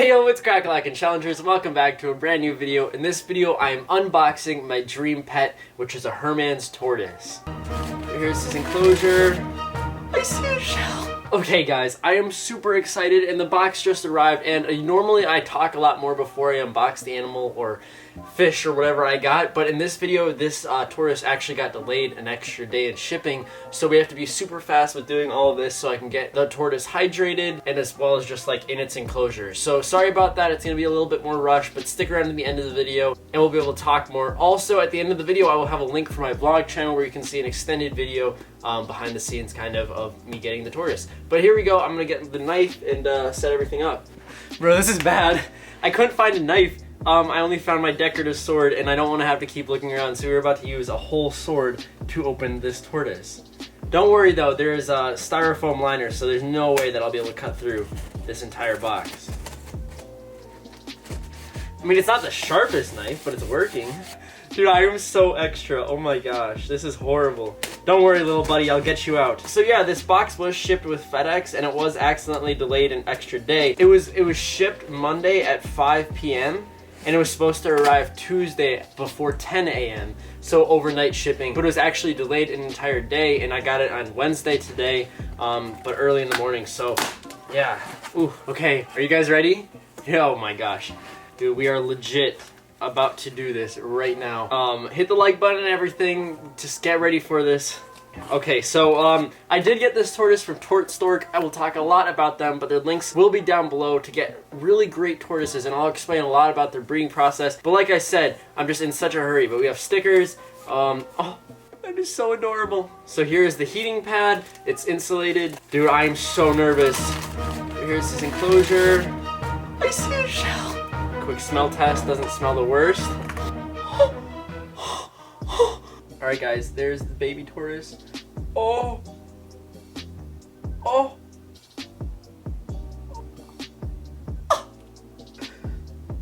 Hey yo, what's crackalackin' challengers, and welcome back to a brand new video. In this video, I am unboxing my dream pet, which is a Hermanns tortoise. Here's his enclosure. I see a shell. Okay guys, I am super excited and the box just arrived, and normally I talk a lot more before I unbox the animal or fish or whatever I got, but in this video, this tortoise actually got delayed an extra day in shipping, so we have to be super fast with doing all of this so I can get the tortoise hydrated and as well as just like in its enclosure. So sorry about that, it's going to be a little bit more rushed, but stick around to the end of the video and we'll be able to talk more. Also, at the end of the video, I will have a link for my vlog channel where you can see an extended video behind the scenes kind of me getting the tortoise. But here we go, I'm gonna get the knife and set everything up. Bro, this is bad. I couldn't find a knife. I only found my decorative sword and I don't want to have to keep looking around, so we're about to use a whole sword to open this tortoise. Don't worry though, there is a styrofoam liner, so there's no way that I'll be able to cut through this entire box. I mean, it's not the sharpest knife, but it's working. Dude, I am so extra. Oh my gosh, this is horrible. Don't worry, little buddy, I'll get you out. So yeah, this box was shipped with FedEx and it was accidentally delayed an extra day. It was shipped Monday at 5 p.m. and it was supposed to arrive Tuesday before 10 a.m. So overnight shipping, but it was actually delayed an entire day, and I got it on Wednesday today, but early in the morning. So yeah, ooh, okay, are you guys ready? Oh my gosh, dude, we are legit about to do this right now. Hit the like button and everything, just get ready for this. Okay, so I did get this tortoise from TortStork. I will talk a lot about them, but their links will be down below to get really great tortoises, and I'll explain a lot about their breeding process. But like I said, I'm just in such a hurry. But we have stickers. Oh, that is so adorable. So here's the heating pad. It's insulated. Dude, I am so nervous. Here's his enclosure. I see a shell. Quick smell test, doesn't smell the worst. Alright guys, there's the baby tortoise. Oh! Oh!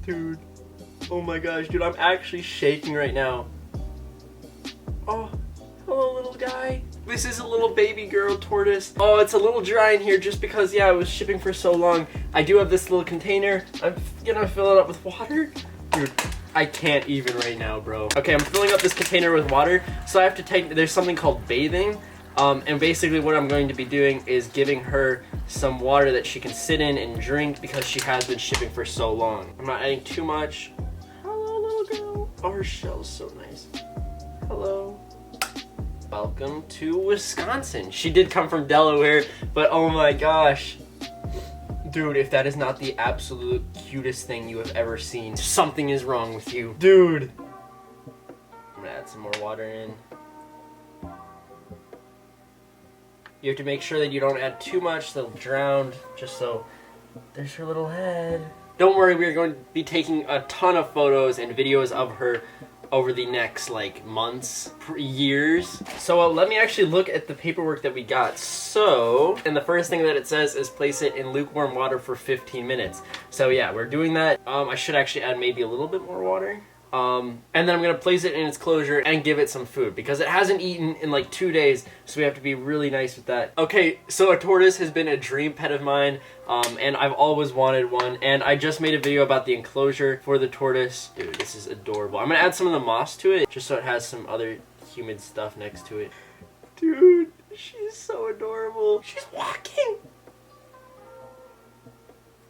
Dude. Oh my gosh, dude, I'm actually shaking right now. Oh, hello little guy. This is a little baby girl tortoise. Oh, it's a little dry in here just because, yeah, I was shipping for so long. I do have this little container. I'm gonna fill it up with water. Dude, I can't even right now, bro. Okay, I'm filling up this container with water, so I have to take, there's something called bathing. And basically what I'm going to be doing is giving her some water that she can sit in and drink because she has been shipping for so long. I'm not adding too much. Hello, little girl. Oh, her shell's so nice. Hello. Welcome to Wisconsin. She did come from Delaware, but oh my gosh. Dude, if that is not the absolute cutest thing you have ever seen, something is wrong with you. Dude. I'm gonna add some more water in. You have to make sure that you don't add too much, they'll drown, just so. There's her little head. Don't worry, we are going to be taking a ton of photos and videos of her over the next like months, years. So let me actually look at the paperwork that we got. So, and the first thing that it says is place it in lukewarm water for 15 minutes. So yeah, we're doing that. I should actually add maybe a little bit more water. And then I'm gonna place it in its closure and give it some food because it hasn't eaten in like 2 days, so we have to be really nice with that. Okay, so a tortoise has been a dream pet of mine, and I've always wanted one, and I just made a video about the enclosure for the tortoise. Dude, this is adorable. I'm gonna add some of the moss to it just so it has some other humid stuff next to it. Dude, she's so adorable. She's walking.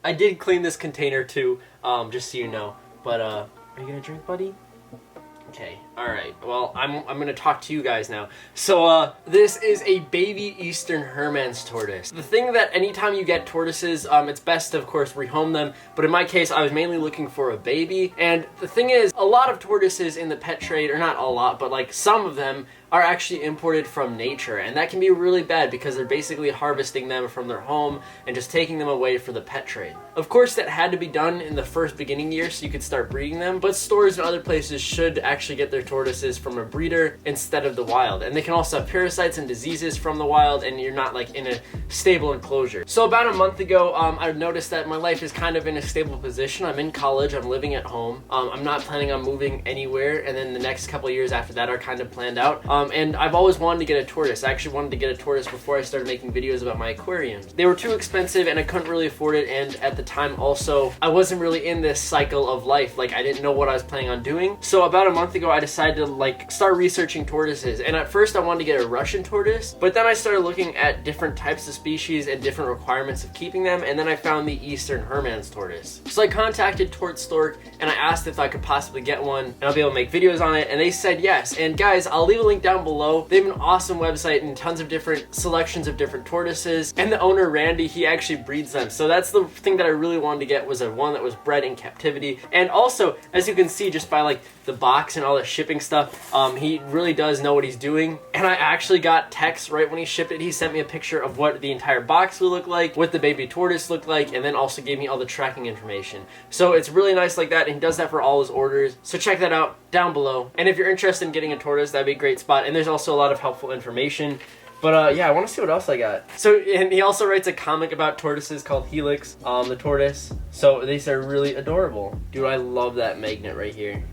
I did clean this container too, just so you know, but are you gonna drink, buddy? Okay, alright, well, I'm gonna talk to you guys now. So, this is a baby Eastern Hermanns tortoise. The thing that anytime you get tortoises, it's best to, of course, rehome them, but in my case, I was mainly looking for a baby, and the thing is, a lot of tortoises in the pet trade, or not a lot, but like some of them, are actually imported from nature, and that can be really bad because they're basically harvesting them from their home and just taking them away for the pet trade. Of course, that had to be done in the first beginning year so you could start breeding them, but stores and other places should actually get their get tortoises from a breeder instead of the wild. And they can also have parasites and diseases from the wild, and you're not like in a stable enclosure. So about a month ago, I noticed that my life is kind of in a stable position. I'm in college, I'm living at home. I'm not planning on moving anywhere, and then the next couple of years after that are kind of planned out. And I've always wanted to get a tortoise. I actually wanted to get a tortoise before I started making videos about my aquariums. They were too expensive and I couldn't really afford it, and at the time also, I wasn't really in this cycle of life. Like, I didn't know what I was planning on doing. So about a month ago, I decided to like start researching tortoises. And at first I wanted to get a Russian tortoise, but then I started looking at different types of species and different requirements of keeping them, and then I found the Eastern Hermanns tortoise. So I contacted TortStork and I asked if I could possibly get one and I'll be able to make videos on it, and they said yes. And guys, I'll leave a link down below. They have an awesome website and tons of different selections of different tortoises, and the owner Randy, he actually breeds them. So that's the thing that I really wanted to get, was a one that was bred in captivity. And also, as you can see just by like the box and all the shipping stuff, he really does know what he's doing. And I actually got text right when he shipped it. He sent me a picture of what the entire box would look like, what the baby tortoise looked like, and then also gave me all the tracking information. So it's really nice like that, and he does that for all his orders. So check that out down below. And if you're interested in getting a tortoise, that'd be a great spot. And there's also a lot of helpful information. But yeah, I want to see what else I got. So, and he also writes a comic about tortoises called Helix, the tortoise. So these are really adorable. Dude, I love that magnet right here.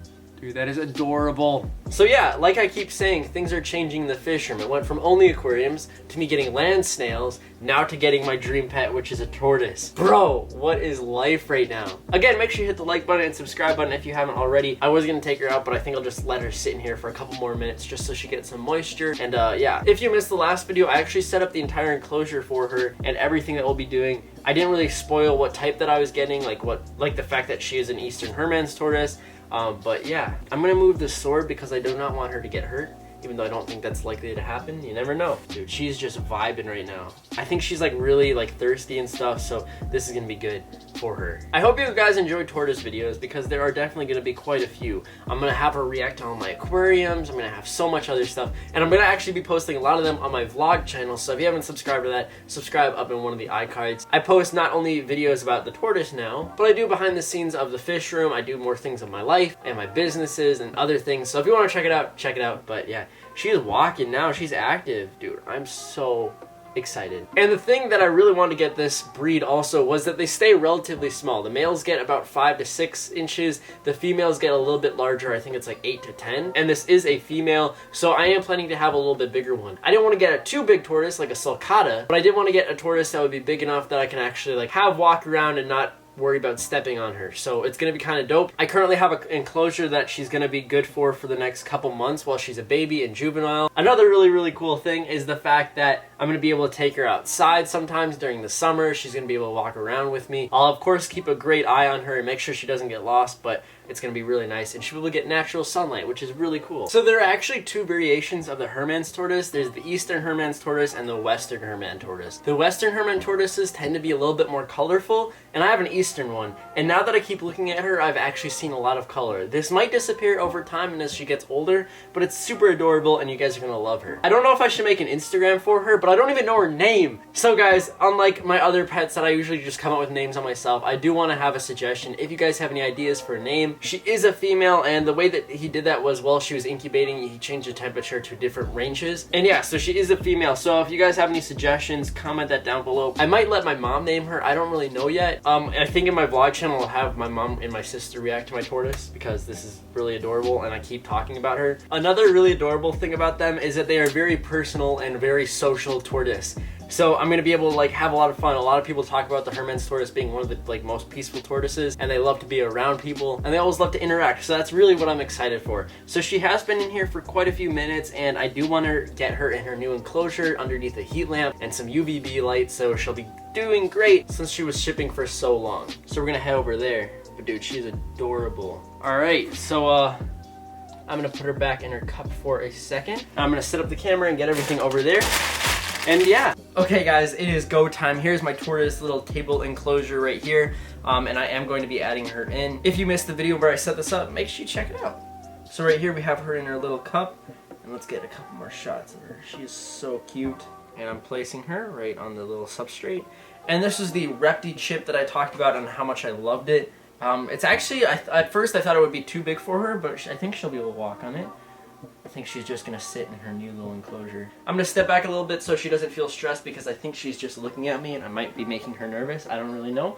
Dude, that is adorable. So yeah, like I keep saying, things are changing in the fish room. It went from only aquariums to me getting land snails, now to getting my dream pet, which is a tortoise. Bro, what is life right now? Again, make sure you hit the like button and subscribe button if you haven't already. I was gonna take her out, but I think I'll just let her sit in here for a couple more minutes just so she gets some moisture. And yeah, if you missed the last video, I actually set up the entire enclosure for her and everything that we'll be doing. I didn't really spoil what type that I was getting, like the fact that she is an Eastern Hermanns tortoise. But yeah, I'm gonna move the sword because I do not want her to get hurt, even though I don't think that's likely to happen. You never know. Dude, she's just vibing right now. I think she's like really like thirsty and stuff, so this is gonna be good for her. I hope you guys enjoy tortoise videos because there are definitely gonna be quite a few. I'm gonna have her react to all my aquariums, I'm gonna have so much other stuff, and I'm gonna actually be posting a lot of them on my vlog channel, so if you haven't subscribed to that, subscribe up in one of the iCards. I post not only videos about the tortoise now, but I do behind the scenes of the fish room. I do more things of my life and my businesses and other things, so if you want to check it out. But yeah, she is walking now, she's active. Dude, I'm so excited. And the thing that I really wanted to get this breed also was that they stay relatively small. The males get about 5 to 6 inches. The females get a little bit larger. I think it's like 8 to 10. And this is a female, so I am planning to have a little bit bigger one. I didn't want to get a too big tortoise like a sulcata, but I did want to get a tortoise that would be big enough that I can actually like have walk around and not worry about stepping on her. So it's gonna be kind of dope. I currently have an enclosure that she's gonna be good for the next couple months while she's a baby and juvenile. Another really cool thing is the fact that I'm gonna be able to take her outside sometimes during the summer. She's gonna be able to walk around with me. I'll of course keep a great eye on her and make sure she doesn't get lost, but it's gonna be really nice, and she will get natural sunlight, which is really cool. So there are actually 2 variations of the Hermanns tortoise. There's the Eastern Hermanns tortoise and the Western Hermann tortoise. The Western Hermann tortoises tend to be a little bit more colorful, and I have an Eastern one. And now that I keep looking at her, I've actually seen a lot of color. This might disappear over time and as she gets older, but it's super adorable and you guys are gonna love her. I don't know if I should make an Instagram for her, but I don't even know her name. So guys, unlike my other pets that I usually just come up with names on myself, I do want to have a suggestion. If you guys have any ideas for a name, she is a female, and the way that he did that was while she was incubating, he changed the temperature to different ranges. And yeah, so she is a female. So if you guys have any suggestions, comment that down below. I might let my mom name her. I don't really know yet. I think in my vlog channel I'll have my mom and my sister react to my tortoise because this is really adorable and I keep talking about her. Another really adorable thing about them is that they are very personal and very social tortoise. So I'm gonna be able to like have a lot of fun. A lot of people talk about the Hermanns tortoise being one of the like most peaceful tortoises, and they love to be around people and they always love to interact. So that's really what I'm excited for. So she has been in here for quite a few minutes, and I do want to get her in her new enclosure underneath a heat lamp and some UVB light, so she'll be doing great since she was shipping for so long. So we're gonna head over there. But dude, she's adorable. All right, so I'm gonna put her back in her cup for a second. I'm gonna set up the camera and get everything over there. And yeah. Okay guys, it is go time. Here's my tortoise little table enclosure right here. And I am going to be adding her in. If you missed the video where I set this up, make sure you check it out. So right here we have her in her little cup. And let's get a couple more shots of her. She is so cute. And I'm placing her right on the little substrate. And this is the Repti chip that I talked about and how much I loved it. It's actually, at first I thought it would be too big for her, but I think she'll be able to walk on it. I think she's just gonna sit in her new little enclosure. I'm gonna step back a little bit so she doesn't feel stressed because I think she's just looking at me and I might be making her nervous. I don't really know.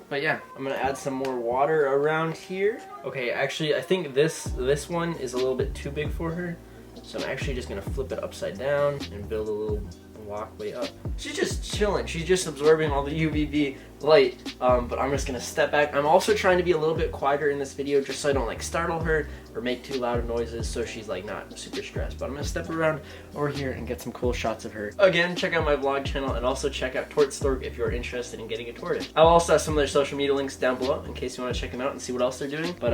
But yeah, I'm gonna add some more water around here. Okay, actually I think this one is a little bit too big for her. So I'm actually just gonna flip it upside down and build a little walkway up. She's just chilling. She's just absorbing all the UVB light. But I'm just gonna step back. I'm also trying to be a little bit quieter in this video just so I don't like startle her or make too loud noises so she's like not super stressed. But I'm gonna step around over here and get some cool shots of her. Again, check out my vlog channel and also check out TortStork if you're interested in getting a tortoise. I'll also have some of their social media links down below in case you want to check them out and see what else they're doing. But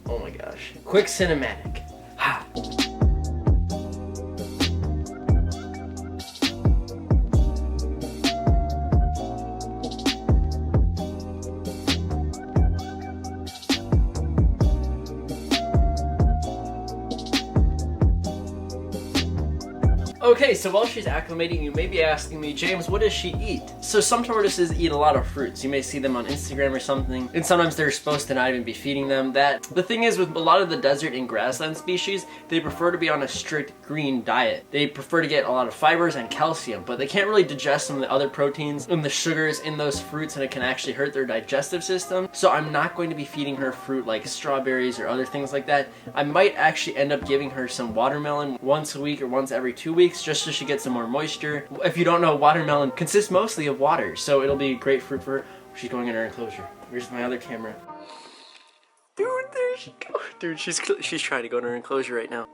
oh my gosh. Quick cinematic. Ha! Okay, so while she's acclimating, you may be asking me, James, what does she eat? So some tortoises eat a lot of fruits. You may see them on Instagram or something, and sometimes they're supposed to not even be feeding them that. The thing is, with a lot of the desert and grassland species, they prefer to be on a strict green diet. They prefer to get a lot of fibers and calcium, but they can't really digest some of the other proteins and the sugars in those fruits, and it can actually hurt their digestive system. So I'm not going to be feeding her fruit like strawberries or other things like that. I might actually end up giving her some watermelon once a week or once every 2 weeks, just so she gets some more moisture. If you don't know, watermelon consists mostly of water, so it'll be great fruit for her. She's going in her enclosure. Here's my other camera. Dude, there she goes. Dude, she's trying to go in her enclosure right now.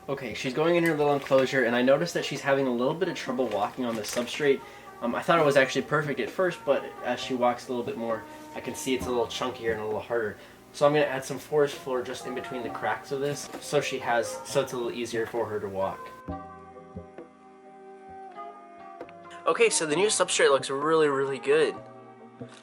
Okay, she's going in her little enclosure, and I noticed that she's having a little bit of trouble walking on the substrate. I thought it was actually perfect at first, but as she walks a little bit more, I can see it's a little chunkier and a little harder. So I'm going to add some forest floor just in between the cracks of this, so it's a little easier for her to walk. Okay, so the new substrate looks really, really good.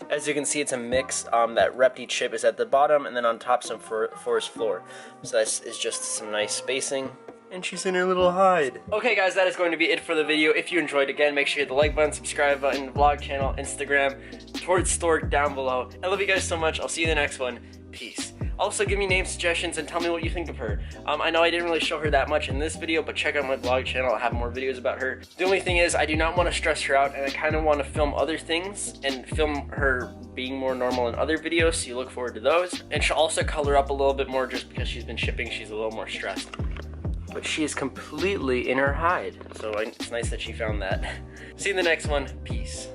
As you can see, it's a mix. That Repti chip is at the bottom, and then on top some forest floor. So that is just some nice spacing. And she's in her little hide. Okay guys, that is going to be it for the video. If you enjoyed, again, make sure you hit the like button, subscribe button, vlog channel, Instagram, TortStork down below. I love you guys so much. I'll see you in the next one. Peace. Also, give me name suggestions and tell me what you think of her. I know I didn't really show her that much in this video, but check out my vlog channel. I have more videos about her. The only thing is, I do not want to stress her out, and I kind of want to film other things and film her being more normal in other videos, so you look forward to those. And she'll also color up a little bit more just because she's been shipping. She's a little more stressed. But she is completely in her hide, so it's nice that she found that. See you in the next one. Peace.